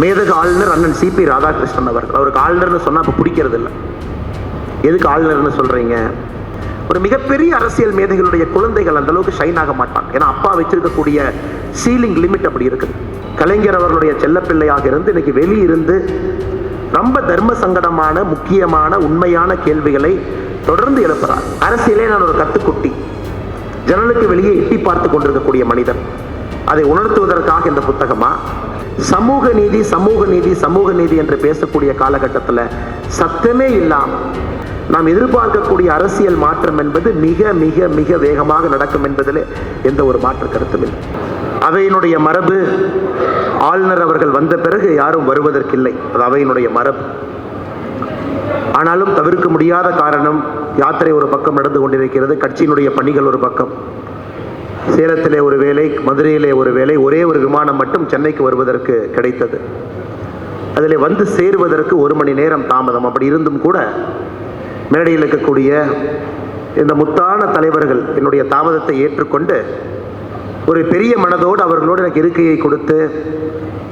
மேதக ஆளுநர் அண்ணன் சிபி ராதாகிருஷ்ணன் அவர்கள். அவருக்கு ஆளுநர்னு சொன்னால் இப்போ பிடிக்கிறது இல்லை. எதுக்கு ஆளுநர்னு சொல்கிறீங்க? ஒரு மிகப்பெரிய அரசியல் மேதைகளுடைய குழந்தைகள் அந்த அளவுக்கு ஷைன் ஆக மாட்டாங்க. ஏன்னா அப்பா வச்சிருக்கக்கூடிய சீலிங் லிமிட் அப்படி இருக்குது. கலைஞர் அவர்களுடைய செல்லப்பிள்ளையாக இருந்து இன்னைக்கு வெளியிருந்து ரொம்ப தர்ம சங்கடமான முக்கியமான உண்மையான கேள்விகளை தொடர்ந்து எழுப்புறார். அரசியலே நான் ஒரு கத்துக்குட்டி, ஜன்னலுக்கு வெளியே எட்டி பார்த்து கொண்டிருக்கக்கூடிய மனிதன். அதை உணர்த்துவதற்காக இந்த புத்தகமா? சமூக நீதி சமூக நீதி சமூக நீதி என்று பேசக்கூடிய காலகட்டத்தில் சத்தமே இல்லாமல் நாம் எதிர்பார்க்கக்கூடிய அரசியல் மாற்றம் என்பது மிக மிக மிக வேகமாக நடக்கும் என்பதில் எந்த ஒரு மாற்று கருத்தும் இல்லை. அவையினுடைய மரபு, ஆளுநர் அவர்கள் வந்த பிறகு யாரும் வருவதற்கில்லை, அது அவையினுடைய மரபு. ஆனாலும் தவிர்க்க முடியாத காரணம், யாத்திரை ஒரு பக்கம் நடந்து கொண்டிருக்கிறது, கட்சியினுடைய பணிகள் ஒரு பக்கம். சேலத்திலே ஒரு வேலை, மதுரையிலே ஒரு வேலை, ஒரே ஒரு விமானம் மட்டும் சென்னைக்கு வருவதற்கு கிடைத்தது. அதில் வந்து சேருவதற்கு 1 மணி நேரம் தாமதம். அப்படி இருந்தும் கூட மேடையில் இருக்கக்கூடிய இந்த முத்தான தலைவர்கள் என்னுடைய தாமதத்தை ஏற்றுக்கொண்டு ஒரு பெரிய மனதோடு அவர்களோடு எனக்கு இருக்கையை கொடுத்து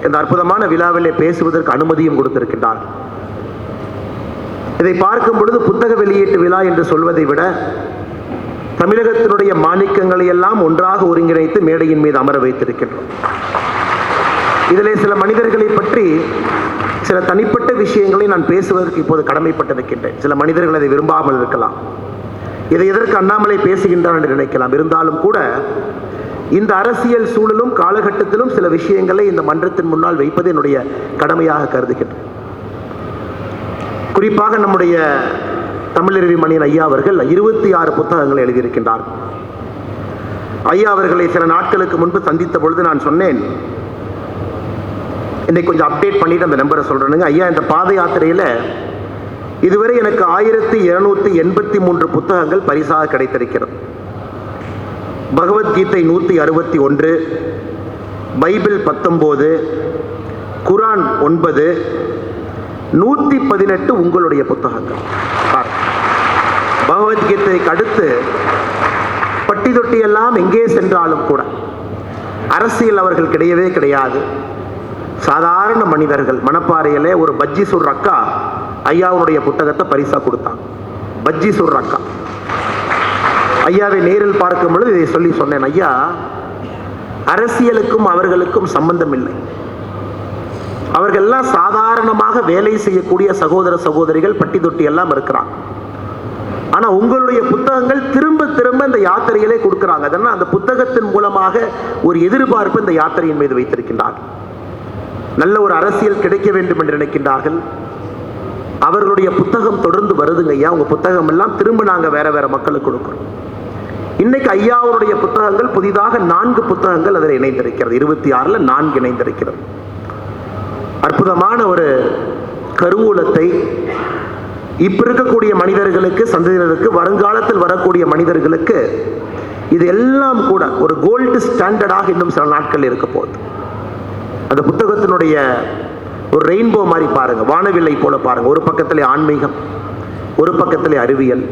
இந்த அற்புதமான விழாவிலே பேசுவதற்கு அனுமதியும் கொடுத்திருக்கின்றார். இதை பார்க்கும் பொழுது புத்தக வெளியீட்டு விழா என்று சொல்வதை விட தமிழகத்தினுடைய மாணிக்கங்களை எல்லாம் ஒன்றாக ஒருங்கிணைத்து மேடையின் மீது அமர வைத்திருக்கின்றோம். இதிலே சில மனிதர்களை பற்றி சில தனிப்பட்ட விஷயங்களை நான் பேசுவதற்கு இப்போது கடமைப்பட்டிருக்கின்றேன். சில மனிதர்கள் அதை விரும்பாமல் இருக்கலாம், இதை எதற்கு அண்ணாமலை பேசுகின்றான் என்று நினைக்கலாம். இருந்தாலும் கூட இந்த அரசியல் சூழலும் காலகட்டத்திலும் சில விஷயங்களை இந்த மன்றத்தின் முன்னால் வைப்பது என்னுடைய கடமையாக கருதுகின்றேன். குறிப்பாக நம்முடைய தமிழருவி மணியன் ஐயா அவர்கள் 26 புத்தகங்களை எழுதியிருக்கின்றார். ஐயா அவர்களை சில நாட்களுக்கு முன்பு சந்தித்த பொழுது நான் சொன்னேன், இன்னைக்கு கொஞ்சம் அப்டேட் பண்ணிட்டு அந்த நம்பரை சொல்றேனுங்க. ஐயா, இந்த பாத யாத்திரையில் இதுவரை எனக்கு 1283 புத்தகங்கள் பரிசாக கிடைத்திருக்கிறது. பகவத்கீதை 161, பைபிள் 19, குரான் 9, 118 உங்களுடைய புத்தகங்கள். பகவத்கீதைக்கு அடுத்து பட்டி தொட்டி எல்லாம் எங்கே சென்றாலும் கூட அரசியல் அவர்கள் கிடையவே கிடையாது. சாதாரண மனிதர்கள். மணப்பாறையிலே ஒரு பஜ்ஜி சுடுற அக்கா ஐயாவுடைய புத்தகத்தை பரிசா கொடுத்தாங்க. பஜ்ஜி சுடுற அக்கா. ஐயாவை நேரில் பார்க்கும் பொழுது இதை சொல்லி சொன்னேன், ஐயா, அரசியலுக்கும் அவர்களுக்கும் சம்பந்தம் இல்லை. அவர்கள்லாம் சாதாரணமாக வேலை செய்யக்கூடிய சகோதர சகோதரிகள், பட்டி தொட்டி எல்லாம் இருக்கிறாங்க. ஆனா உங்களுடைய புத்தகங்கள் திரும்ப திரும்ப இந்த யாத்திரையிலே கொடுக்கிறாங்க. அதனால் அந்த புத்தகத்தின் மூலமாக ஒரு எதிர்பார்ப்பு இந்த யாத்திரையின் மீது வைத்திருக்கின்றார்கள். நல்ல ஒரு அரசியல் கிடைக்க வேண்டும் என்று நினைக்கின்றார்கள். அவர்களுடைய புத்தகம் தொடர்ந்து வருதுங்க. ஐயா, உங்க புத்தகம் எல்லாம் திரும்ப நாங்க வேற வேற மக்களுக்கு கொடுக்கிறோம். இன்னைக்கு ஐயாவுடைய புத்தகங்கள் புதிதாக 4 புத்தகங்கள் அதில் இணைந்திருக்கிறது. 26ல் 4 இணைந்திருக்கிறது. அற்புதமான ஒரு கருவூலத்தை இப்ப இருக்கக்கூடிய மனிதர்களுக்கு, சந்ததியினருக்கு, வருங்காலத்தில் வரக்கூடிய மனிதர்களுக்கு இது எல்லாம் கூட ஒரு கோல்டு ஸ்டாண்டர்டாக இன்னும் சில நாட்கள் இருக்க போகுது. அந்த புத்தகத்தினுடைய ஒரு ரெயின்போ மாதிரி பாருங்க, வானவில்லை போல பாருங்க. ஒரு பக்கத்திலே ஆன்மீகம், ஒரு பக்கத்திலே அறிவியல்,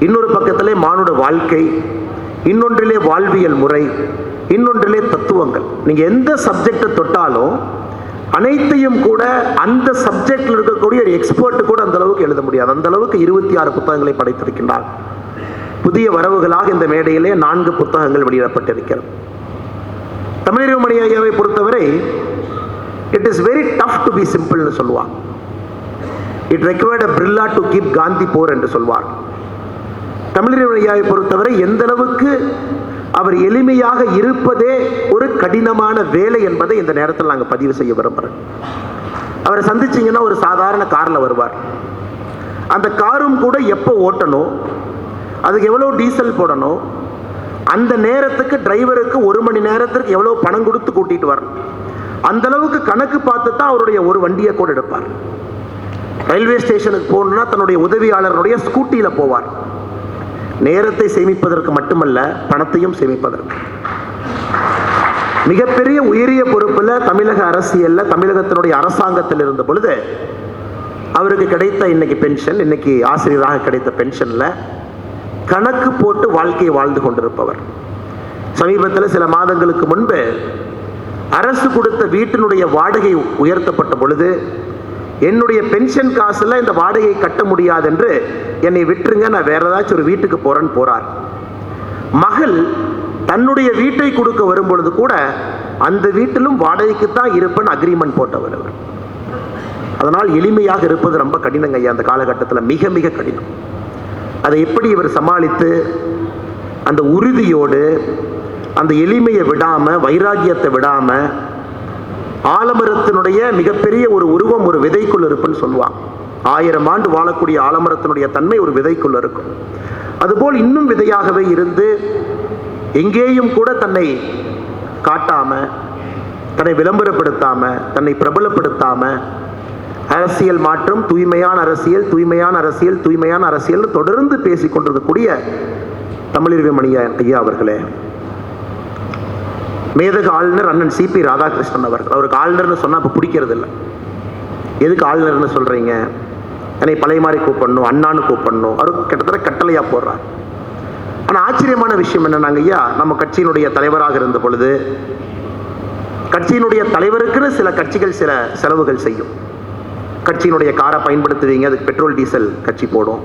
இன்னொரு பக்கத்திலே மானுட வாழ்க்கை, இன்னொன்றிலே வாழ்வியல் முறை, இன்னொன்றிலே தத்துவங்கள். நீங்க எந்த சப்ஜெக்டை தொட்டாலும் அனைத்தையும் கூட அந்த சப்ஜெக்டில் இருக்கக்கூடிய ஒரு எக்ஸ்பர்ட் கூட அந்த அளவுக்கு எழுத முடியாது. அந்த அளவுக்கு 26 புத்தகங்களை படைத்திருக்கின்றார். புதிய வரவுகளாக இந்த மேடையிலே 4 புத்தகங்கள் வெளியிடப்பட்டிருக்கிறது. தமிழறிவு மணி ஐயாவை பொறுத்தவரை it is very tough to be சிம்பிள்னு சொல்லுவார். It required a Birla to keep Gandhi poor என்று சொல்வார். தமிழறிவு ஐயாவை பொறுத்தவரை எந்த அளவுக்கு அவர் எளிமையாக இருப்பதே ஒரு கடினமான வேலை என்பதை இந்த நேரத்தில் நாங்கள் பதிவு செய்ய விரும்புகிறோம். அவரை சந்திச்சிங்கன்னா ஒரு சாதாரண காரில் வருவார். அந்த காரும் கூட எப்போ ஓட்டணும், அதுக்கு எவ்வளோ டீசல் போடணும், அந்த நேரத்துக்கு டிரைவருக்கு 1 மணி நேரத்திற்கு எவ்வளோ பணம் கொடுத்து கூட்டிகிட்டு வரணும், அந்த அளவுக்கு கணக்கு பார்த்து தான் அவருடைய ஒரு வண்டியை கூட எடுப்பார். ரயில்வே ஸ்டேஷனுக்கு போகணுன்னா தன்னுடைய உதவியாளருடைய ஸ்கூட்டியில் போவார். நேரத்தை சேமிப்பதற்கு மட்டுமல்ல, பணத்தையும் சேமிப்பதற்கு. மிகப்பெரிய உயரிய பொறுப்பில் தமிழக அரசியல்ல, தமிழகத்தினுடைய அரசாங்கத்தில் இருந்த பொழுது அவருக்கு கிடைத்த இன்னைக்கு பென்ஷன், இன்னைக்கு ஆசிரியராக கிடைத்த பென்ஷன்ல கணக்கு போட்டு வாழ்க்கையை வாழ்ந்து கொண்டிருப்பவர். சமீபத்தில் சில மாதங்களுக்கு முன்பு அரசு கொடுத்த வீட்டினுடைய வாடகை உயர்த்தப்பட்ட பொழுது என்னுடைய பென்ஷன் காசுல இந்த வாடகையை கட்ட முடியாது என்று என்னை விட்டுருங்க, நான் வேற ஏதாச்சும் ஒரு வீட்டுக்கு போறேன்னு போறார். மகள் தன்னுடைய வீட்டை கொடுக்க வரும் பொழுது கூட அந்த வீட்டிலும் வாடகைக்கு தான் இருப்பேன்னு அக்ரிமெண்ட் போட்டவர் அவர். அதனால் எளிமையாக இருப்பது ரொம்ப கடினங்க ஐயா, அந்த காலகட்டத்தில் மிக மிக கடினம். அதை எப்படி இவர் சமாளித்து அந்த உறுதியோடு அந்த எளிமையை விடாம, வைராகியத்தை விடாம, ஆலமரத்தினுடைய மிகப்பெரிய ஒரு உருவம் ஒரு விதைக்குள் இருப்புன்னு சொல்லுவாங்க. 1000 ஆண்டு வாழக்கூடிய ஆலமரத்தினுடைய தன்மை ஒரு விதைக்குள் இருக்கும். அதுபோல் இன்னும் விதையாகவே இருந்து எங்கேயும் கூட தன்னை காட்டாம, தன்னை விளம்பரப்படுத்தாம, தன்னை பிரபலப்படுத்தாம, அரசியல் மாற்றம், தூய்மையான அரசியல், தூய்மையான அரசியல், தூய்மையான அரசியல் தொடர்ந்து பேசிக் கொண்டிருக்கக்கூடிய தமிழறிவு மணி ஐயா அவர்களே, மேதக ஆளுநர் அண்ணன் சிபி ராதாகிருஷ்ணன் அவர்கள். அவருக்கு ஆளுநர்னு சொன்னா இப்ப பிடிக்கிறது இல்லை. எதுக்கு ஆளுநர்னு சொல்றீங்க, என்னை பழைய மாதிரி கூப்பிடணும், அண்ணான்னு கூப்பிடணும், அவருக்கு கிட்டத்தட்ட கட்டளையா போடுறார். ஆனா ஆச்சரியமான விஷயம் என்னன்னாங்க ஐயா, நம்ம கட்சியினுடைய தலைவராக இருந்த பொழுது கட்சியினுடைய தலைவருக்குன்னு சில கட்சிகள் சில செலவுகள் செய்யும். கட்சியினுடைய காரை பயன்படுத்துவீங்க, அதுக்கு பெட்ரோல் டீசல் கட்சி போடும்.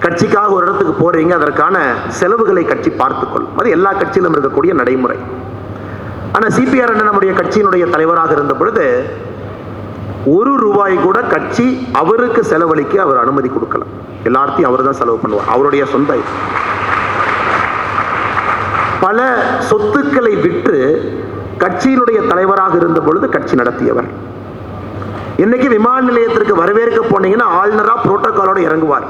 கட்சிக்காக ஒரு இடத்துக்கு போறீங்க, அதற்கான செலவுகளை கட்சி பார்த்துக்கொள்ளும். அது எல்லா கட்சியிலும் இருக்கக்கூடிய நடைமுறை. ஆனா சிபிஆர் அண்ணன் நம்முடைய கட்சியினுடைய தலைவராக இருந்த பொழுது ₹1 கூட கட்சி அவருக்கு செலவழிக்க அவர் அனுமதி கொடுக்கல. எல்லாத்தையும் அவர் தான் செலவு பண்ணுவார், அவருடைய சொந்த. பல சொத்துக்களை விற்று கட்சியினுடைய தலைவராக இருந்த பொழுது கட்சி நடத்தியவர். இன்னைக்கு விமான நிலையத்திற்கு வரவேற்க போனீங்கன்னா ஆளுநரா புரோட்டோகாலோட இறங்குவார்.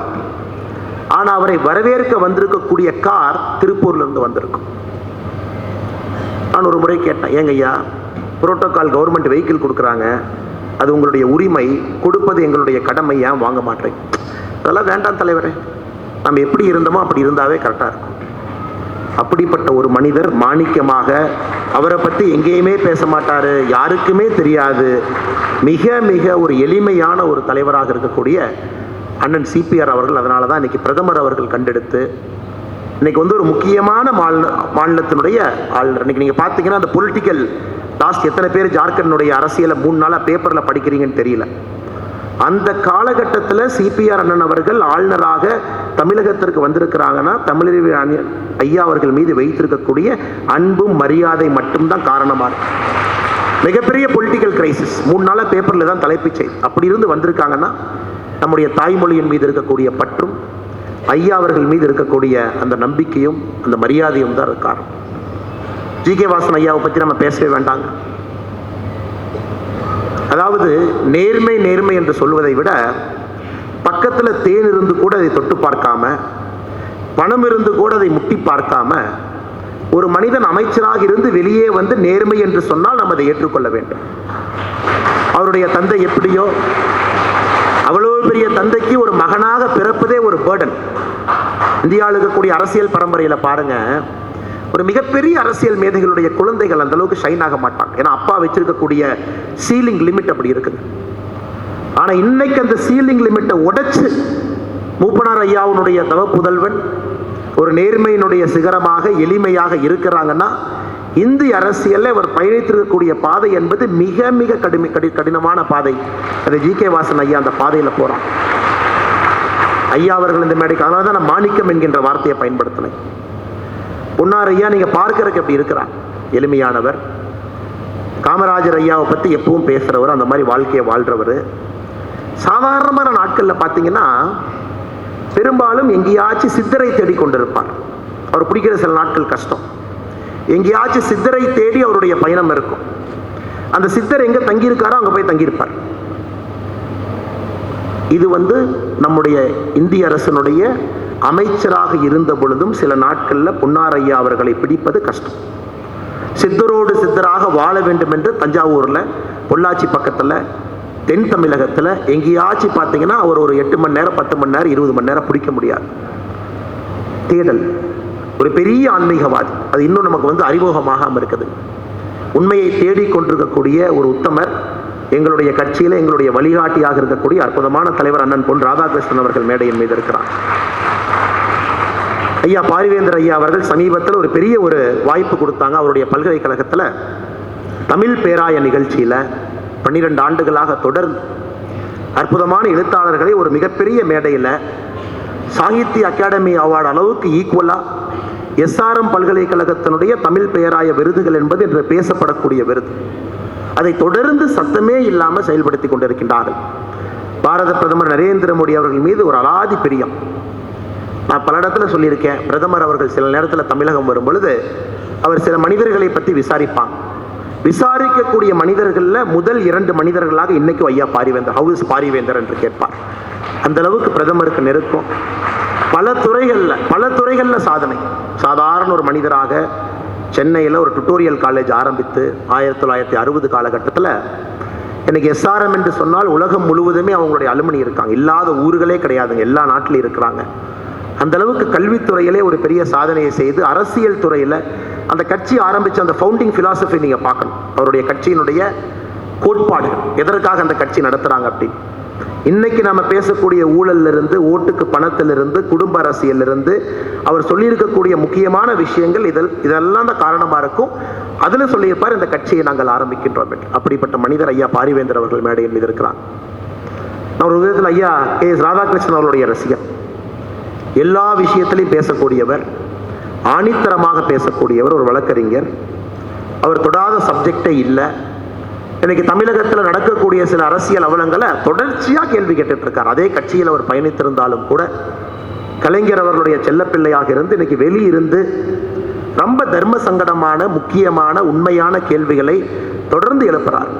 ஆனா அவரை வரவேற்க வந்திருக்கக்கூடிய கார் திருப்பூர்ல இருந்து வந்திருக்கும். நான் ஒரு முறை கேட்டேன், ஏங்க ஐயா, புரோட்டோகால் கவர்மெண்ட் வெஹிக்கிள் கொடுக்குறாங்க, அது உங்களுடைய உரிமை, கொடுப்பது எங்களுடைய கடமை, ஏன் வாங்க மாட்டேங்க? அதெல்லாம் வேண்டாம் தலைவரே, நம்ம எப்படி இருந்தோமோ அப்படி இருந்தாவே கரெக்டாக இருக்கும். அப்படிப்பட்ட ஒரு மனிதர், மாணிக்கமாக, அவரை பற்றி எங்கேயுமே பேச மாட்டாரு, யாருக்குமே தெரியாது, மிக மிக ஒரு எளிமையான ஒரு தலைவராக இருக்கக்கூடிய அண்ணன் சிபிஆர் அவர்கள். அதனால தான் இன்னைக்கு பிரதமர் அவர்கள் கண்டெடுத்து இன்னைக்கு ஒரு முக்கியமான மாநிலத்தினுடைய ஆளுநர். இன்னைக்கு நீங்க பார்த்தீங்கன்னா அந்த பொலிட்டிக்கல் லாஸ்ட் எத்தனை பேர் ஜார்க்கண்டுடைய அரசியலை 3 நாளா பேப்பர்ல படிக்கிறீங்கன்னு தெரியல. அந்த காலகட்டத்தில் சிபிஆர் அண்ணன் அவர்கள் ஆளுநராக தமிழகத்திற்கு வந்திருக்கிறாங்கன்னா தமிழறிவு ஐயா அவர்கள் மீது வைத்திருக்கக்கூடிய அன்பும் மரியாதை மட்டும்தான் காரணமாக இருக்கு. மிகப்பெரிய பொலிட்டிக்கல் கிரைசிஸ் 3 நாளா பேப்பர்ல தான் தலைப்புச் செய்தி. அப்படி இருந்து வந்திருக்காங்கன்னா நம்முடைய தாய்மொழியின் மீது இருக்கக்கூடிய பற்றும், ஐயா அவர்கள் மீது இருக்கக்கூடிய அந்த நம்பிக்கையும் அந்த மரியாதையும் தான் காரணம். ஜி.கே. வாசன் ஐயாவை பற்றி நம்ம பேசவே வேண்டாங்க. அதாவது நேர்மை நேர்மை என்று சொல்வதை விட, பக்கத்துல தேன் இருந்து கூட அதை தொட்டு பார்க்காம, பணம் இருந்து கூட அதை முட்டி பார்க்காம, ஒரு மனிதன் அமைச்சராக இருந்து வெளியே வந்து நேர்மை என்று சொன்னால் நாம் அதை ஏற்றுக்கொள்ள வேண்டும். அவருடைய தந்தை எப்படியோ, அவ்வளவு பெரிய தந்தைக்கு ஒரு மகனாக பிறப்பதே ஒரு பேர்டன். இந்தியாவில் இருக்கக்கூடிய அரசியல் பரம்பரையில பாருங்க, ஒரு மிகப்பெரிய அரசியல் மேதைகளுடைய குழந்தைகள் அந்த அளவுக்கு ஷைன் ஆக மாட்டாங்க. ஏன்னா அப்பா வச்சிருக்கக்கூடிய சீலிங் லிமிட் அப்படி இருக்குது. ஆனா இன்னைக்கு அந்த சீலிங் லிமிட்டை உடைச்சு மூப்பனார் ஐயாவுடைய தவ புதல்வன் ஒரு நேர்மையினுடைய சிகரமாக எளிமையாக இருக்கிறாங்கன்னா, இந்திய அரசியல்ல அவர் பயணித்திருக்கக்கூடிய பாதை என்பது மிக மிக கடினமான பாதை. அது ஜி.கே. வாசன் ஐயா அந்த பாதையில போறான். ஐயா அவர்கள் இந்த மேடைக்கு, அதனால தான் நான் மாணிக்கம் என்கின்ற வார்த்தையை பயன்படுத்தினேன். பொன்னார் ஐயா நீங்க பார்க்கறதுக்கு எப்படி இருக்கிறார், எளிமையானவர். காமராஜர் ஐயாவை பத்தி எப்பவும் பேசுறவர், அந்த மாதிரி வாழ்க்கையை வாழ்றவர். சாதாரணமான நாட்கள்ல பாத்தீங்கன்னா பெரும்பாலும் எங்கேயாச்சும் சித்தரை தேடி கொண்டிருப்பார். அவர் பிடிக்கிற சில நாட்கள் கஷ்டம். எங்கேயாச்சும் சித்தரை தேடி அவருடைய பயணம் இருக்கும். அந்த சித்தர் எங்க தங்கியிருக்காரோ அங்க போய் தங்கியிருப்பார். இது நம்முடைய இந்திய அரசனுடைய அமைச்சராக இருந்த பொழுதும் சில நாட்கள்ல பொன்னார் ஐயா அவர்களை பிடிப்பது கஷ்டம். சித்தரோடு சித்தராக வாழ வேண்டும் என்று தஞ்சாவூர்ல, பொள்ளாச்சி பக்கத்துல, தென் தமிழகத்துல எங்கேயாச்சும் பார்த்தீங்கன்னா அவர் ஒரு 8 மணி நேரம், 10 மணி நேரம், 20 மணி நேரம் பிடிக்க முடியாது. தேடல். ஒரு பெரிய ஆன்மீகவாதி. அது இன்னும் நமக்கு அறிமுகமாகாம இருக்குது. உண்மையை தேடிக் கொண்டிருக்கக்கூடிய ஒரு உத்தமர், எங்களுடைய கட்சியில எங்களுடைய வழிகாட்டியாக இருக்கக்கூடிய அற்புதமான தலைவர் அண்ணன் பொன் ராதாகிருஷ்ணன் அவர்கள் மேடையின் மீது இருக்கிறார். ஐயா பாரிவேந்தர் ஐயா அவர்கள் சமீபத்தில் ஒரு பெரிய ஒரு வாய்ப்பு கொடுத்தாங்க. அவருடைய பல்கலைக்கழகத்தில் தமிழ் பேராய நிகழ்ச்சியில் 12 ஆண்டுகளாக தொடர்ந்து அற்புதமான எழுத்தாளர்களை ஒரு மிகப்பெரிய மேடையில் சாகித்ய அகாடமி அவார்டு அளவுக்கு ஈக்குவலாக எஸ்ஆர்எம் பல்கலைக்கழகத்தினுடைய தமிழ் பேராய விருதுகள் என்பது இன்று பேசப்படக்கூடிய விருது. அதை தொடர்ந்து சத்தமே இல்லாமல் செயல்படுத்தி கொண்டிருக்கின்றார்கள். பாரத பிரதமர் நரேந்திர மோடி அவர்கள் மீது ஒரு அலாதி பிரியம். நான் பல இடத்துல சொல்லியிருக்கேன், பிரதமர் அவர்கள் சில நேரத்தில் தமிழகம் வரும் பொழுது அவர் சில மனிதர்களை பற்றி விசாரிப்பாங்க. விசாரிக்கக்கூடிய மனிதர்களில் முதல் 2 மனிதர்களாக இன்னைக்கும் ஐயா பாரிவேந்தர், ஹவுஸ் பாரிவேந்தர் என்று கேட்பார். அந்த அளவுக்கு பிரதமருக்கு நெருக்கம். பல துறைகளில் சாதனை. சாதாரண ஒரு மனிதராக சென்னையில் ஒரு டுட்டோரியல் காலேஜ் ஆரம்பித்து 1960 காலகட்டத்தில் இன்னைக்கு எஸ்ஆர்எம் என்று சொன்னால் உலகம் முழுவதுமே அவங்களுடைய அலுமினி இருக்காங்க. இல்லாத ஊர்களே கிடையாதுங்க, எல்லா நாட்டிலும் இருக்கிறாங்க. அந்த அளவுக்கு கல்வித்துறையிலே ஒரு பெரிய சாதனையை செய்து அரசியல் துறையில் அந்த கட்சி ஆரம்பித்த அந்த ஃபவுண்டிங் ஃபிலாசபி நீங்கள் பார்க்கணும். அவருடைய கட்சியினுடைய கோட்பாடுகள், எதற்காக அந்த கட்சி நடத்துகிறாங்க அப்படி. இன்னைக்கு நம்ம பேசக்கூடிய ஊழலிருந்து, ஓட்டுக்கு பணத்திலிருந்து, குடும்ப அரசியலிருந்து அவர் சொல்லியிருக்கக்கூடிய முக்கியமான விஷயங்கள் இதெல்லாம் தான் காரணமாக இருக்கும். அதில் சொல்லியிருப்பார், இந்த கட்சியை நாங்கள் ஆரம்பிக்கின்றோம். அப்படிப்பட்ட மனிதர் ஐயா பாரிவேந்தர் அவர்கள் மேடையில் மீது இருக்கிறாங்க. நான் ஒரு விதத்தில் ஐயா கே.எஸ். ராதாகிருஷ்ணன் அவருடைய ரசிகர். எல்லா விஷயத்திலையும் பேசக்கூடியவர், ஆணித்தரமாக பேசக்கூடியவர், ஒரு வழக்கறிஞர். அவர் தொடாத சப்ஜெக்டே இல்லை. இன்னைக்கு தமிழகத்தில் நடக்கக்கூடிய சில அரசியல் அவலங்களை தொடர்ச்சியாக கேள்வி கேட்டுட்டு இருக்கார். அதே கட்சியில் அவர் பயணித்திருந்தாலும் கூட கலைஞர் அவர்களுடைய செல்லப்பிள்ளையாக இருந்து இன்னைக்கு வெளியிருந்து ரொம்ப தர்ம சங்கடமான முக்கியமான உண்மையான கேள்விகளை தொடர்ந்து எழுப்புறார்.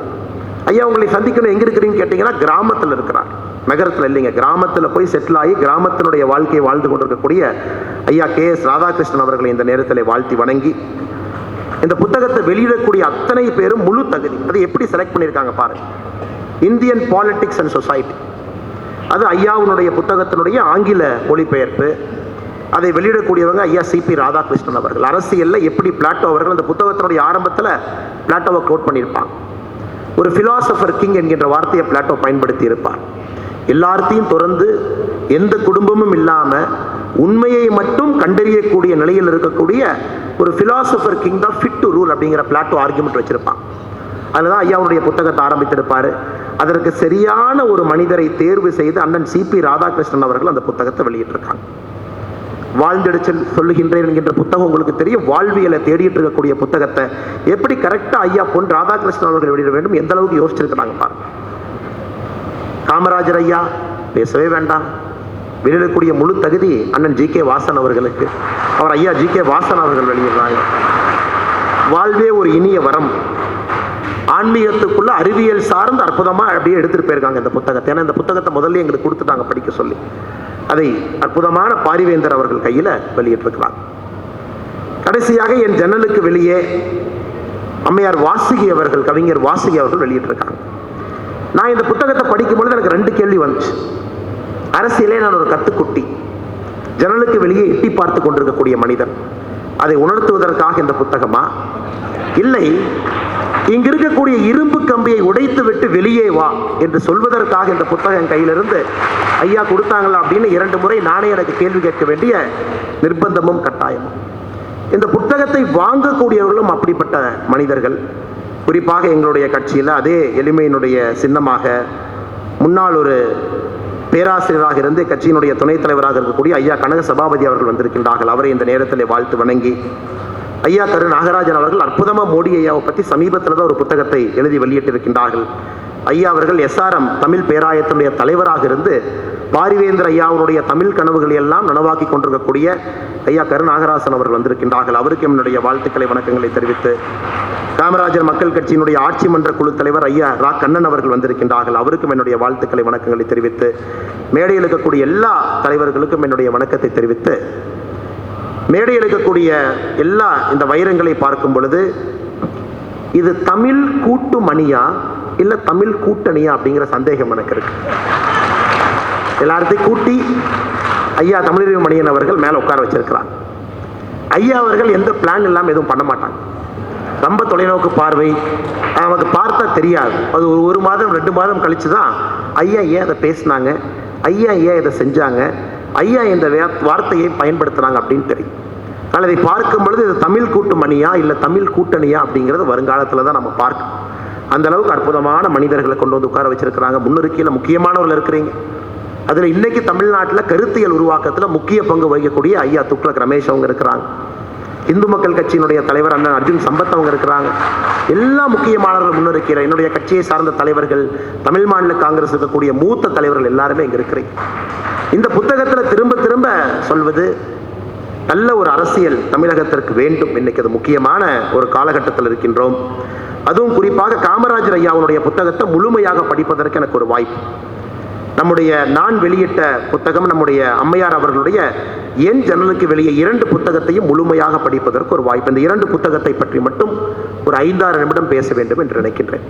ஐயா உங்களை சந்திக்கணும் எங்க இருக்கிறீங்கன்னு கேட்டீங்கன்னா கிராமத்தில் இருக்கிறார், நகரத்தில் இல்லைங்க. கிராமத்தில் போய் செட்டில் ஆகி கிராமத்தினுடைய வாழ்க்கையை வாழ்ந்து கொண்டிருக்கக்கூடிய ஐயா கே.எஸ். ராதாகிருஷ்ணன் அவர்களை இந்த நேரத்தில் வாழ்த்தி வணங்கி, இந்த புத்தகத்தை வெளியிடக்கூடிய அத்தனை பேரும் முழு தகுதி. அதை எப்படி செலக்ட் பண்ணியிருக்காங்க பாருங்க. இந்தியன் பாலிடிக்ஸ் அண்ட் சொசைட்டி, அது ஐயாவுடைய புத்தகத்தினுடைய ஆங்கில மொழிபெயர்ப்பு. அதை வெளியிடக்கூடியவங்க ஐயா சி.பி. ராதாகிருஷ்ணன் அவர்கள். அரசியலில் எப்படி பிளாட்டோ அவர்கள் அந்த புத்தகத்தினுடைய ஆரம்பத்தில் பிளாட்டோவை கோட் பண்ணியிருப்பாங்க. ஒரு பிலாசபர் கிங் என்கின்ற வார்த்தையை பிளாட்டோ பயன்படுத்தி இருப்பார். எல்லாத்தையும் தொடர்ந்து எந்த குடும்பமும் இல்லாமல் உண்மையை மட்டும் கண்டறியக்கூடிய நிலையில் இருக்கக்கூடிய ஒரு பிலாசபர் கிங் தான் ஃபிட் டு ரூல் அப்படிங்கிற பிளாட்டோ ஆர்குமெண்ட் வச்சிருப்பான். அதில் தான் ஐயாவுடைய புத்தகத்தை ஆரம்பித்திருப்பார். அதற்கு சரியான ஒரு மனிதரை தேர்வு செய்து அண்ணன் சி.பி. ராதாகிருஷ்ணன் அவர்கள் அந்த புத்தகத்தை வெளியிட்டிருக்காங்க. வாழ்ந்தெடுச்சல் சொல்லுகின்றேன் என்கின்ற புத்தகம் உங்களுக்கு தெரியும். வாழ்வியலை தேடிட்டு இருக்கக்கூடிய புத்தகத்தை எப்படி கரெக்டாக ஐயா பொன் ராதாகிருஷ்ணன் அவர்கள் வெளியிட வேண்டும், எந்த அளவுக்கு யோசிச்சிருக்கிறாங்க பாருங்க. காமராஜர் ஐயா பேசவே வேண்டாம், வெளியிடக்கூடிய முழு தகுதி அண்ணன் ஜி.கே. வாசன் அவர்களுக்கு. அவர் ஐயா ஜி.கே. வாசன் அவர்கள் வெளியிடுறாங்க. வாழ்வே ஒரு இனிய வரம், ஆன்மீகத்துக்குள்ள அறிவியல் சார்ந்து அற்புதமாக அப்படியே எடுத்துட்டு போயிருக்காங்க இந்த புத்தகத்தை. ஏன்னா இந்த புத்தகத்தை முதல்ல எங்களுக்கு கொடுத்துட்டாங்க படிக்க சொல்லி. அதை அற்புதமான பாரிவேந்தர் அவர்கள் கையில் வெளியிட்டிருக்கிறார். கடைசியாக என் ஜன்னலுக்கு வெளியே அம்மையார் வாசுகி அவர்கள், கவிஞர் வாசுகி அவர்கள் வெளியிட்டிருக்காங்க. நான் இந்த புத்தகத்தை படிக்கும் பொழுது எனக்கு 2 கேள்வி வந்துச்சு. அரசியலே நான் ஒரு கத்துக்குட்டி, ஜன்னலுக்கு வெளியே எட்டி பார்த்து கொண்டிருக்கக்கூடிய மனிதன், அதை உணர்த்துவதற்காக இந்த புத்தகமா, இல்லை இங்க இருக்கக்கூடிய இரும்பு கம்பியை உடைத்து விட்டு வெளியே வா என்று சொல்வதற்காக இந்த புத்தகம் கையிலிருந்து ஐயா கொடுத்தாங்களா அப்படின்னு 2 முறை நானே எனக்கு கேள்வி கேட்க வேண்டிய நிர்பந்தமும் கட்டாயமும். இந்த புத்தகத்தை வாங்கக்கூடியவர்களும் அப்படிப்பட்ட மனிதர்கள். குறிப்பாக எங்களுடைய கட்சியில் அதே எளிமையினுடைய சின்னமாக முன்னாள் ஒரு பேராசிரியராக இருந்து கட்சியினுடைய துணைத் தலைவராக இருக்கக்கூடிய ஐயா கனக சபாபதி அவர்கள் வந்திருக்கின்றார்கள். அவரை இந்த நேரத்தில் வாழ்த்து வணங்கி, ஐயா கரு நாகராஜன் அவர்கள் அற்புதமாக மோடி ஐயாவை பற்றி சமீபத்தில் தான் ஒரு புத்தகத்தை எழுதி வெளியிட்டிருக்கின்றார்கள். ஐயா அவர்கள் எஸ்ஆர்எம் தமிழ் பேராயத்தினுடைய தலைவராக இருந்து பாரிவேந்தர் ஐயாவுடைய தமிழ் கனவுகளை எல்லாம் நனவாக்கி கொண்டிருக்கக்கூடிய ஐயா கரு நாகராஜன் அவர்கள் வந்திருக்கின்றார்கள். அவருக்கு என்னுடைய வாழ்த்துக்களை வணக்கங்களை தெரிவித்து, காமராஜர் மக்கள் கட்சியினுடைய ஆட்சி மன்ற குழு தலைவர் ஐயா ரா கண்ணன் அவர்கள் வந்திருக்கின்றார்கள். அவருக்கும் என்னுடைய வாழ்த்துக்களை வணக்கங்களை தெரிவித்து, மேடையில் இருக்கக்கூடிய எல்லா தலைவர்களுக்கும் என்னுடைய வணக்கத்தை தெரிவித்து, மேடையில் இருக்கக்கூடிய எல்லா இந்த வைரங்களை பார்க்கும் பொழுது இது தமிழ் கூட்டு மணியா இல்லை தமிழ் கூட்டணியா அப்படிங்கிற சந்தேகம் எனக்கு இருக்கு. எல்லாத்தையும் கூட்டி ஐயா தமிழறிவு மணியன் அவர்கள் மேலே உட்கார வச்சிருக்கிறாங்க. ஐயா அவர்கள் எந்த பிளான் இல்லாமல் எதுவும் பண்ண மாட்டாங்க. ரொம்ப தொலைநோக்கு பார்வை, நமக்கு பார்த்தா தெரியாது. அது ஒரு மாதம் 2 மாதம் கழிச்சு தான் ஐயா ஏன் அதை பேசினாங்க, ஐயா ஏன் இதை செஞ்சாங்க, ஐயா இந்த வார்த்தையை பயன்படுத்துனாங்க அப்படின்னு தெரியும். ஆனால் இதை பார்க்கும் பொழுது இது தமிழ் கூட்டணியா இல்லை தமிழ் கூட்டணியா அப்படிங்கிறது வருங்காலத்தில் தான் நம்ம பார்க்கணும். அந்த அளவுக்கு அற்புதமான மனிதர்களை கொண்டு வந்து உட்கார வச்சிருக்கிறாங்க. முன்னிருக்கையில் முக்கியமானவர்கள் இருக்கிறீங்க. அதில் இன்னைக்கு தமிழ்நாட்டில் கருத்தியல் உருவாக்கத்தில் முக்கிய பங்கு வகிக்கக்கூடிய ஐயா துக்ளக் ரமேஷ் அவங்க இருக்கிறாங்க. இந்து மக்கள் கட்சியினுடைய தலைவர் அண்ணன் அர்ஜுன் சம்பத் அவங்க இருக்கிறாங்க. எல்லா முக்கியமானவர்கள் முன்னிருக்கிற என்னுடைய கட்சியை சார்ந்த தலைவர்கள், தமிழ் மாநில காங்கிரஸ் இருக்கக்கூடிய மூத்த தலைவர்கள் எல்லாருமே இங்கே இருக்கிறீங்க. இந்த புத்தகத்தில் திரும்ப திரும்ப சொல்வது நல்ல ஒரு அரசியல் தமிழகத்திற்கு வேண்டும். இன்னைக்கு அது முக்கியமான ஒரு காலகட்டத்தில் இருக்கின்றோம். அதுவும் குறிப்பாக காமராஜர் ஐயாவுடைய புத்தகத்தை முழுமையாக படிப்பதற்கு எனக்கு ஒரு வாய்ப்பு. நம்முடைய நான் வெளியிட்ட புத்தகம், நம்முடைய அம்மையார் அவர்களுடைய என் ஜன்னலுக்கு வெளியே 2 புத்தகத்தையும் முழுமையாக படிப்பதற்கு ஒரு வாய்ப்பு. இந்த 2 புத்தகத்தை பற்றி மட்டும் ஒரு 5-6 நிமிடம் பேச வேண்டும் என்று நினைக்கின்றேன்.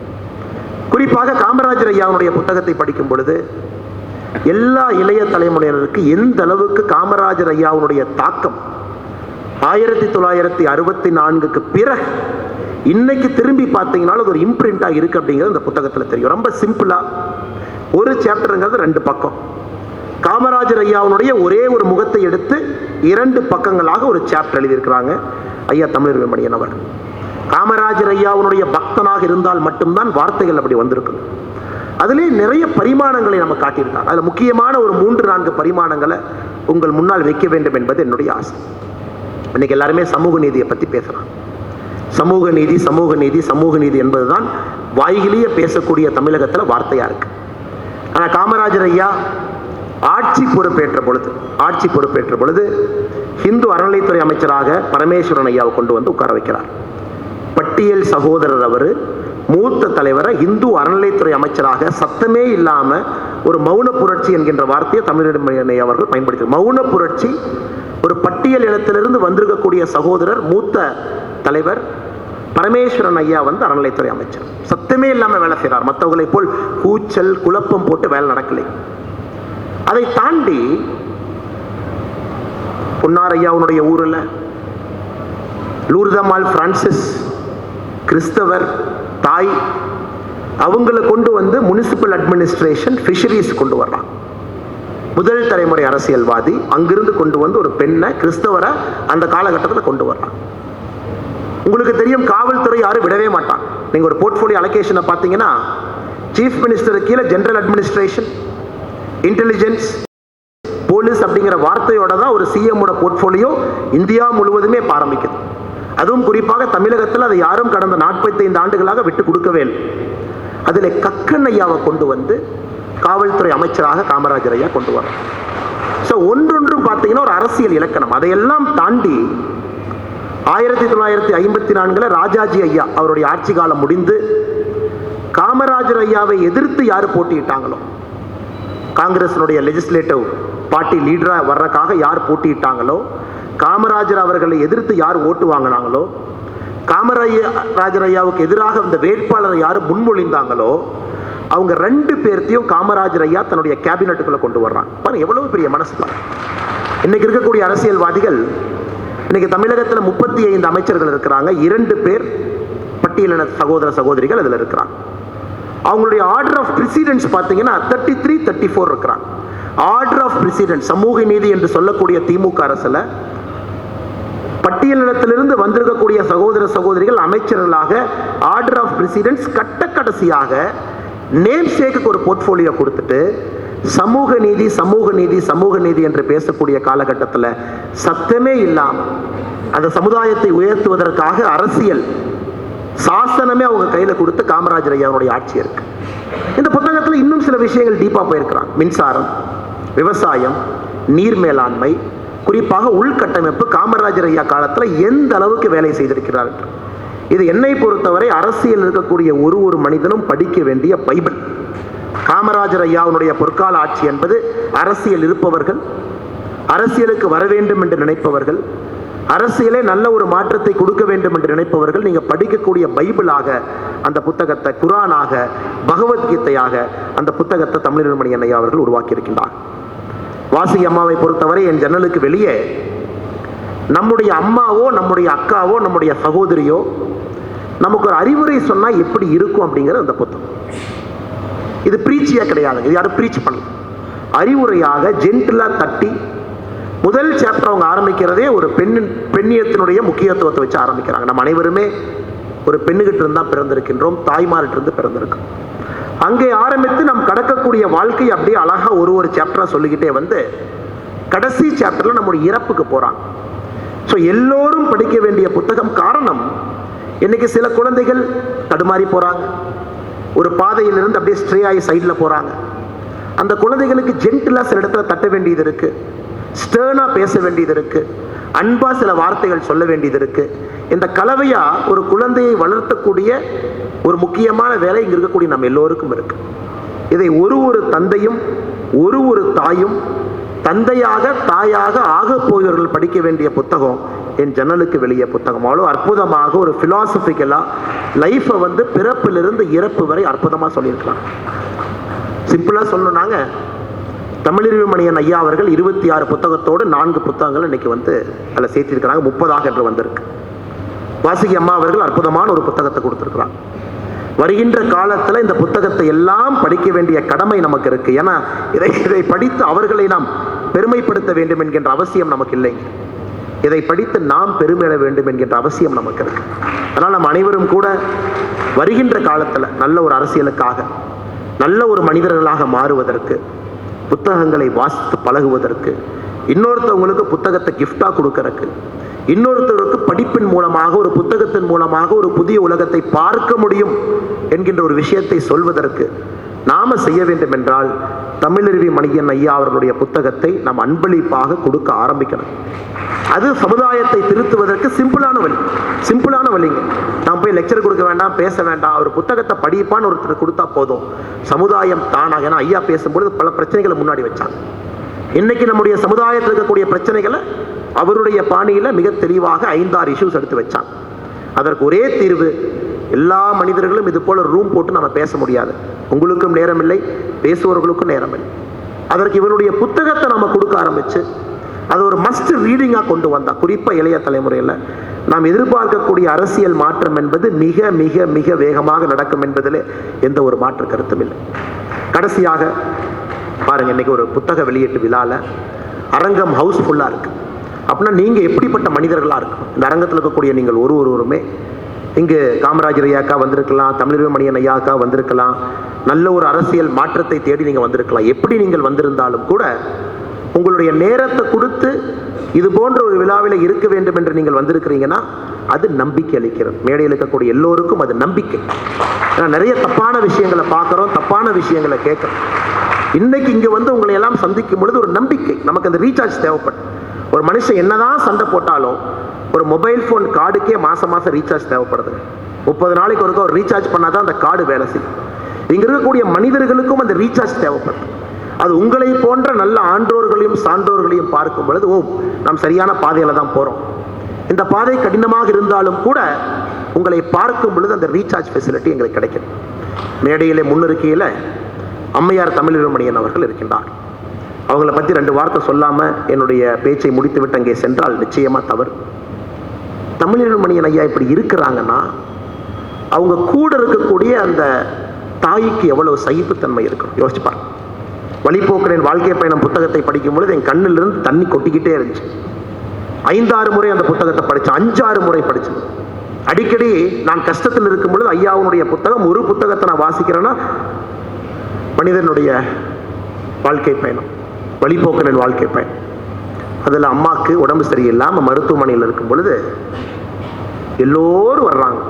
குறிப்பாக காமராஜர் ஐயாவுடைய புத்தகத்தை படிக்கும் பொழுது எல்லா இளைய தலைமுறையினருக்கு எந்த அளவுக்கு காமராஜர் ஐயாவுடைய தாக்கம் 1964க்கு பிறகு இன்னைக்கு திரும்பி பார்த்தீங்கன்னா ஒரு இம்ப்ரிண்டா இருக்கு அப்படிங்கிறது இந்த புத்தகத்தில் தெரியும். ரொம்ப சிம்பிளா ஒரு சாப்டருங்கிறது 2 பக்கம். காமராஜர் ஐயாவுடைய ஒரே ஒரு முகத்தை எடுத்து 2 பக்கங்களாக ஒரு சாப்டர் எழுதியிருக்கிறாங்க ஐயா தமிழர் மணியன் அவர்கள். காமராஜர் ஐயாவுடைய பக்தனாக இருந்தால் மட்டும்தான் வார்த்தைகள் அப்படி வந்திருக்கு. அதிலே நிறைய பரிமாணங்களை நம்ம காட்டியிருக்காங்க. அதில் முக்கியமான ஒரு 3-4 பரிமாணங்களை உங்கள் முன்னால் வைக்க வேண்டும் என்பது என்னுடைய ஆசை. இன்னைக்கு எல்லாருமே சமூக நீதியை பற்றி பேசுகிறாங்க. சமூக நீதி சமூக நீதி சமூக நீதி என்பதுதான் வாயிலேயே பேசக்கூடிய தமிழகத்தில் வார்த்தையாக இருக்கு. ஆனால் காமராஜர் ஐயா ஆட்சி பொறுப்பேற்ற பொழுது இந்து அறநிலைத்துறை அமைச்சராக பரமேஸ்வரன் ஐயாவை கொண்டு வந்து உட்கார வைக்கிறார். பட்டியல் சகோதரர் அவர் மூத்த தலைவரை இந்து அறநிலைத்துறை அமைச்சராக சத்தமே இல்லாமல் ஒரு மௌன புரட்சி என்கின்ற வார்த்தையை தமிழர் அவர்கள் பயன்படுத்தி, மௌன புரட்சி, ஒரு பட்டியல் இனத்திலிருந்து வந்திருக்கக்கூடிய சகோதரர் மூத்த தலைவர் பரமேஸ்வரன் ஐயா வந்து அறநிலைத்துறை அமைச்சர் சத்தமே இல்லாமல் வேலை செய்கிறார். மற்றவர்களை போல் கூச்சல் குழப்பம் போட்டு வேலை நடக்கலை. அதை தாண்டி பொன்னார் ஐயாவுடைய ஊரில் லூர்தம்மாள் பிரான்சிஸ் கிறிஸ்தவர் தாய், அவங்களை கொண்டு வந்து முனிசிபல் அட்மினிஸ்ட்ரேஷன் ஃபிஷரிஸ் கொண்டு வர்றான். முதல் தலைமுறை அரசியல்வாதி அங்கிருந்து கொண்டு வந்து ஒரு பெண்ணை கிறிஸ்தவரை அந்த காலகட்டத்தில் கொண்டு வர்றான். உங்களுக்கு தெரியும், காவல்துறை யாரும் விடவே மாட்டான். நீங்க ஒரு போர்ட்ஃபோலியோ அலோகேஷனை பார்த்தீங்கன்னா சீஃப் மினிஸ்டர் கீழே ஜெனரல் அட்மினிஸ்ட்ரேஷன், இன்டெலிஜென்ஸ், போலீஸ் அப்படிங்கிற வார்த்தையோட தான் ஒரு சிஎம்மோட போர்ட்ஃபோலியோ இந்தியா முழுவதுமே ஆரம்பிக்குது. அதுவும் குறிப்பாக தமிழகத்தில் அதை யாரும் கடந்த 45 ஆண்டுகளாக விட்டு கொடுக்கவே இல்லை. அதில் கக்கன் ஐயாவை கொண்டு வந்து காவல்துறை அமைச்சராக காமராஜர் ஐயா கொண்டு வர. ஸோ ஒன்றொன்றும் பார்த்தீங்கன்னா ஒரு அரசியல் இலக்கணம். அதையெல்லாம் தாண்டி 1954 ராஜாஜி ஐயா அவருடைய ஆட்சி காலம் முடிந்து காமராஜர் ஐயாவை எதிர்த்து யார் போட்டியிட்டாங்களோ, காங்கிரஸினுடைய லெஜிஸ்லேட்டிவ் பார்ட்டி லீடராக வர்றதுக்காக யார் போட்டியிட்டாங்களோ, காமராஜர் அவர்களை எதிர்த்து யார் ஓட்டு வாங்கினாங்களோ, காமராஜர் ஐயாவுக்கு எதிராக இந்த வேட்பாளரை யார் முன்மொழிந்தாங்களோ, அவங்க 2 பேர்த்தையும் காமராஜர் ஐயா தன்னுடைய கேபினட்டுக்குள்ள கொண்டு வர்றாங்க. பாருங்க எவ்வளவு பெரிய மனசு. இன்னைக்கு இருக்கக்கூடிய அரசியல்வாதிகள், இன்னைக்கு தமிழகத்தில் 35 அமைச்சர்கள் இருக்கிறாங்க. 2 பேர் பட்டியலின சகோதர சகோதரிகள் அதில் இருக்கிறாங்க. அவங்களுடைய ஆர்டர் ஆஃப் பிரசிடென்ஸ் பார்த்தீங்கன்னா 33, 34 இருக்கிறாங்க. ஆர்டர் ஆஃப் பிரசிடென்ஸ், சமூக நீதி என்று சொல்லக்கூடிய திமுக அரசுல பட்டியலினத்திலிருந்து வந்திருக்கக்கூடிய சகோதர சகோதரிகள் அமைச்சர்களாக ஆர்டர் ஆஃப் பிரசிடென்ஸ் கட்ட கடைசியாக நேம் சேக்குக்கு ஒரு போர்ட்ஃபோலியோ கொடுத்துட்டு சமூக நீதி சமூக நீதி சமூக நீதி என்று பேசக்கூடிய காலகட்டத்தில் சத்தமே இல்லாமல் அந்த சமுதாயத்தை உயர்த்துவதற்காக அரசியல் சாசனமே அவங்க கையில் கொடுத்து காமராஜர் ஐயாவுடைய ஆட்சி இருக்கு. இந்த புத்தகத்தில் இன்னும் சில விஷயங்கள் டீப்பாக போயிருக்கிறாங்க. மின்சாரம், விவசாயம், நீர் மேலாண்மை, குறிப்பாக உள்கட்டமைப்பு காமராஜர் ஐயா காலத்தில் எந்த அளவுக்கு வேலை செய்திருக்கிறார். இது என்னை பொறுத்தவரை அரசியல் இருக்கக்கூடிய ஒரு மனிதனும் படிக்க வேண்டிய பைபிள். காமராஜர் ஐயாவுடைய பொற்கால ஆட்சி என்பது அரசியல் இருப்பவர்கள், அரசியலுக்கு வர வேண்டும் என்று நினைப்பவர்கள், அரசியலே நல்ல ஒரு மாற்றத்தை கொடுக்க வேண்டும் என்று நினைப்பவர்கள் நீங்க படிக்கக்கூடிய பைபிளாக அந்த புத்தகத்தை, குரானாக, பகவத்கீதையாக அந்த புத்தகத்தை தமிழர் மணியன் ஐயா அவர்கள் உருவாக்கி இருக்கின்றார். வாசி அம்மாவை பொறுத்தவரை என் ஜன்னலுக்கு வெளியே நம்முடைய அம்மாவோ நம்முடைய அக்காவோ நம்முடைய சகோதரியோ நமக்கு ஒரு அறிவுரை சொன்னா எப்படி இருக்கும் அப்படிங்கிற அந்த புத்தகம். இது பிரீச்சியா கிடையாது, இது யாரும் பிரீச் பண்ணல. அறிவுரையாக ஜென்டிலா தட்டி முதல் சாப்டர் அவங்க ஆரம்பிக்கிறதே ஒரு பெண்ணியத்தினுடைய முக்கியத்துவத்தை வச்சு ஆரம்பிக்கிறாங்க. நம்ம அனைவருமே ஒரு பெண்ணுகிட்ட இருந்தா பிறந்திருக்கின்றோம், தாய்மார்கிட்ட இருந்து பிறந்திருக்கோம். அங்கே ஆரம்பித்து நாம் கடக்கக்கூடிய வாழ்க்கை அப்படியே அழகா ஒரு சாப்டரா சொல்லிக்கிட்டே வந்து கடைசி சாப்டர்ல நம்முடைய இறப்புக்கு போறாங்க. ஸோ எல்லோரும் படிக்க வேண்டிய புத்தகம். காரணம், இன்னைக்கு சில குழந்தைகள் தடுமாறி போறாங்க, ஒரு பாதையிலிருந்து அப்படியே ஸ்ட்ரே ஆகி சைடில் போறாங்க. அந்த குழந்தைகளுக்கு ஜென்டிலா சில இடத்துல தட்ட வேண்டியது இருக்கு, ஸ்டர்னா பேச வேண்டியது இருக்கு, அன்பா சில வார்த்தைகள் சொல்ல வேண்டியது இருக்கு. இந்த கலவையா ஒரு குழந்தையை வளர்த்தக்கூடிய ஒரு முக்கியமான வேலை இங்க இருக்கக்கூடிய நம்ம எல்லோருக்கும் இருக்கு. இதை ஒரு தந்தையும் ஒரு தாயும் தந்தையாக தாயாக ஆக போயவர்கள் படிக்க வேண்டிய புத்தகம் என் ஜன்னலுக்கு வெளியே புத்தகம். அவ்வளோ அற்புதமாக ஒரு பிலாசபிக்கலா லைஃபை வந்து பிறப்பிலிருந்து இறப்பு வரை அற்புதமா சொல்லியிருக்கலாம். சிம்பிளா சொல்லணும்னாங்க, தமிழறிவு மணியன் ஐயா அவர்கள் 26 புத்தகத்தோடு 4 புத்தகங்கள் இன்னைக்கு வந்து அதில் சேர்த்திருக்கிறாங்க. 30 என்று வந்திருக்கு. வாசுகி அம்மா அவர்கள் அற்புதமான ஒரு புத்தகத்தை கொடுத்திருக்கிறாங்க. வருகின்ற காலத்தில் இந்த புத்தகத்தை எல்லாம் படிக்க வேண்டிய கடமை நமக்கு இருக்கு. ஏன்னா இதை படித்து அவர்களை நாம் பெருமைப்படுத்த வேண்டும் என்கின்ற அவசியம் நமக்கு இல்லைங்க. இதை படித்து நாம் பெருமையிட வேண்டும் என்கின்ற அவசியம் நமக்கு இருக்கு. அதனால் நம்ம அனைவரும் கூட வருகின்ற காலத்தில் நல்ல ஒரு அரசியலுக்காக, நல்ல ஒரு மனிதர்களாக மாறுவதற்கு, புத்தகங்களை வாசித்து பழகுவதற்கு, இன்னொருத்தவங்களுக்கு புத்தகத்தை கிஃப்டா கொடுக்கறதுக்கு, இன்னொருத்தருக்கு படிப்பின் மூலமாக ஒரு புத்தகத்தின் மூலமாக ஒரு புதிய உலகத்தை பார்க்க முடியும் என்கின்ற ஒரு விஷயத்தை சொல்வதற்கு நாம செய்ய வேண்டும் என்றால் தமிழருவி மணியன் ஐயா அவர்களுடைய புத்தகத்தை நாம் அன்பளிப்பாக கொடுக்க ஆரம்பிக்கணும். அது சமுதாயத்தை திருத்துவதற்கு சிம்பிளான வழிங்க. நாம் போய் லெக்சர் கொடுக்க வேண்டாம், பேச வேண்டாம், ஒரு புத்தகத்தை படிப்பான்னு ஒருத்தர் கொடுத்தா போதும், சமுதாயம் தானாக. ஏன்னா ஐயா பேசும்பொழுது பல பிரச்சனைகளை முன்னாடி வச்சாங்க. இன்னைக்கு நம்முடைய சமுதாயத்தில் இருக்கக்கூடிய பிரச்சனைகளை அவருடைய பாணியில மிக தெளிவாக 5-6 இஷ்யூஸ் எடுத்து வச்சாங்க. அதற்கு ஒரே தீர்வு, எல்லா மனிதர்களும் இது போல ரூம் போட்டு நம்ம பேச முடியாது. உங்களுக்கும் நேரம் இல்லை, பேசுபவர்களுக்கும் நேரம் இல்லை. அதற்கு இவருடைய புத்தகத்தை நம்ம கொடுக்க ஆரம்பிச்சு அது ஒரு மஸ்ட் ரீடிங்கா கொண்டு வந்தா, குறிப்பா இளைய தலைமுறையில் நாம் எதிர்பார்க்கக்கூடிய அரசியல் மாற்றம் என்பது மிக மிக மிக வேகமாக நடக்கும் என்பதில் எந்த ஒரு மாற்று கருத்தும் இல்லை. கடைசியாக பாருங்க, இன்னைக்கு ஒரு புத்தக வெளியீட்டு விழால அரங்கம் ஹவுஸ்ஃபுல்லா இருக்கு. அப்படின்னா நீங்க எப்படிப்பட்ட மனிதர்களா இருக்கும்? இந்த அரங்கத்தில் இருக்கக்கூடிய நீங்கள் ஒருவருமே இங்கு காமராஜர் ஐயாக்கா வந்திருக்கலாம், தமிழறிவு மணியன் ஐயாக்கா வந்திருக்கலாம், நல்ல ஒரு அரசியல் மாற்றத்தை தேடி நீங்க வந்திருக்கலாம். எப்படி நீங்கள் வந்திருந்தாலும் கூட உங்களுடைய நேரத்தை கொடுத்து இது போன்ற ஒரு விழாவில் இருக்க வேண்டும் என்று நீங்கள் வந்திருக்கிறீங்கன்னா அது நம்பிக்கை அளிக்கிறது. மேடையில் இருக்கக்கூடிய எல்லோருக்கும் அது நம்பிக்கை. ஏன்னா நிறைய தப்பான விஷயங்களை பார்க்குறோம், தப்பான விஷயங்களை கேட்குறோம். இன்னைக்கு இங்கே வந்து உங்களை எல்லாம் சந்திக்கும் பொழுது ஒரு நம்பிக்கை, நமக்கு அந்த ரீசார்ஜ் தேவைப்படும். ஒரு மனுஷன் என்னதான் சண்டை போட்டாலும் ஒரு மொபைல் ஃபோன் கார்டுக்கே மாதம் ரீசார்ஜ் தேவைப்படுது. 30 நாளைக்கு ஒருக்கா ஒரு ரீசார்ஜ் பண்ணாதான் அந்த கார்டு வேலை செய்யும். இங்கே இருக்கக்கூடிய மனிதர்களுக்கும் அந்த ரீசார்ஜ் தேவைப்படுது. அது உங்களை போன்ற நல்ல ஆன்றோர்களையும் சான்றோர்களையும் பார்க்கும் பொழுது நாம் சரியான பாதையில தான் போறோம். இந்த பாதை கடினமாக இருந்தாலும் கூட உங்களை பார்க்கும் பொழுது அந்த ரீசார்ஜ் ஃபெசிலிட்டி எங்களுக்கு கிடைக்கும். மேடையிலே முன்னிருக்கையில் அம்மையார் தமிழறிவு மணியன் அவர்கள் இருக்கின்றார். அவங்கள பற்றி 2 வார்த்தை சொல்லாம என்னுடைய பேச்சை முடித்து விட்டு அங்கே சென்றால் நிச்சயமா தவறு. தமிழறிவு மணியன் ஐயா இப்படி இருக்கிறாங்கன்னா அவங்க கூட இருக்கக்கூடிய அந்த தாய்க்கு எவ்வளவு சகிப்புத்தன்மை இருக்கும் யோசிச்சுப்பார். வழிபோக்கரின் வாழ்க்கை பயணம் புத்தகத்தை படிக்கும் பொழுது என் கண்ணிலிருந்து தண்ணி கொட்டிக்கிட்டே இருந்துச்சு. 5-6 முறை அந்த புத்தகத்தை படித்தேன், 5-6 முறை படித்தேன். அடிக்கடி நான் கஷ்டத்தில் இருக்கும் பொழுது ஐயாவுடைய புத்தகம், ஒரு புத்தகத்தை நான் வாசிக்கிறேன்னா மனிதனுடைய வாழ்க்கை பயணம், வழிபோக்கரின் வாழ்க்கை பயணம். அதில் அம்மாவுக்கு உடம்பு சரியில்லாமல் மருத்துவமனையில் இருக்கும் பொழுது எல்லோரும் வர்றாங்க.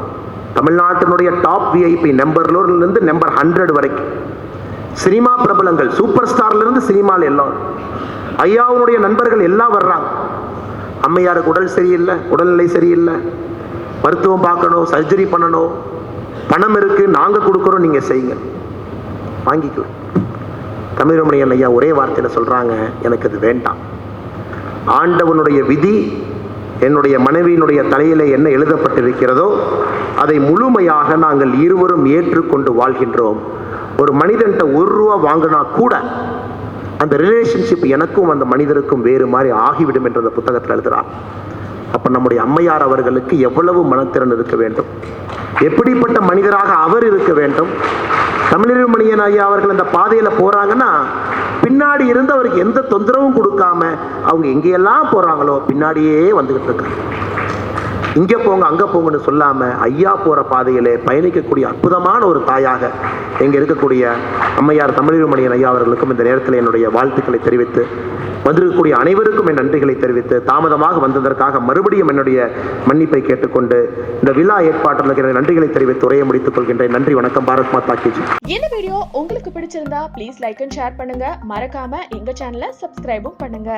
தமிழ்நாட்டினுடைய டாப் விஐபி நம்பர்லேருந்து நம்பர் 100 வரைக்கும் சினிமா பிரபலங்கள், சூப்பர் ஸ்டார்லேருந்து சினிமாவில் எல்லாரும், ஐயாவுடைய நண்பர்கள் எல்லாம் வர்றாங்க. அம்மையாருக்கு உடல் சரியில்லை, உடல்நிலை சரியில்லை, மருத்துவம் பார்க்கணும், சர்ஜரி பண்ணணும், பணம் இருக்கு, நாங்கள் கொடுக்குறோம், நீங்கள் செய்யுங்க, வாங்கிக்கிறோம். தமிழறிவு மணியன் ஐயா ஒரே வார்த்தையில் சொல்கிறாங்க, எனக்கு அது வேண்டாம். ஆண்டவனுடைய விதி என்னுடைய மனைவியினுடைய தலையிலே என்ன எழுதப்பட்டிருக்கிறதோ அதை முழுமையாக நாங்கள் இருவரும் ஏற்றுக்கொண்டு வாழ்கின்றோம். ஒரு மனிதன்கிட்ட 1 ரூபா வாங்கினா கூட அந்த ரிலேஷன்ஷிப் எனக்கும் அந்த மனிதருக்கும் வேறு மாதிரி ஆகிவிடும் என்ற அந்த புத்தகத்தில் எழுதுகிறார். அப்போ நம்முடைய அம்மையார் அவர்களுக்கு எவ்வளவு மனத்திறன் இருக்க வேண்டும், எப்படிப்பட்ட மனிதராக அவர் இருக்க வேண்டும். தமிழறிவு மணியன் ஐயா அவர்கள் அந்த பாதையில் போகிறாங்கன்னா பின்னாடி இருந்து அவருக்கு எந்த தொந்தரவும் கொடுக்காம அவங்க எங்கெல்லாம் போறாங்களோ பின்னாடியே வந்துகிட்டு இருக்காங்க. இங்க போங்க அங்க போங்கன்னு சொல்லாம ஐயா போற பாதையிலே பயணிக்கக்கூடிய அற்புதமான ஒரு தாயாக இங்க இருக்கக்கூடிய அம்மையார் தமிழமணியன் ஐயா அவர்களுக்கும் இந்த நேரத்தில் என்னுடைய வாழ்த்துக்களை தெரிவித்து, வந்திருக்கக்கூடிய அனைவருக்கும் என் நன்றிகளை தெரிவித்து, தாமதமாக வந்ததற்காக மறுபடியும் என்னுடைய மன்னிப்பை கேட்டுக்கொண்டு இந்த விழா ஏற்பாட்டில் நன்றிகளை தெரிவித்து உரையை முடித்துக் கொள்கின்றேன். நன்றி, வணக்கம். பாரத் மாதா கி ஜெய். இந்த வீடியோ உங்களுக்கு பிடிச்சிருந்தா ப்ளீஸ் லைக் அண்ட் ஷேர் பண்ணுங்க. மறக்காம எங்க சேனலை சப்ஸ்கிரைபும் பண்ணுங்க.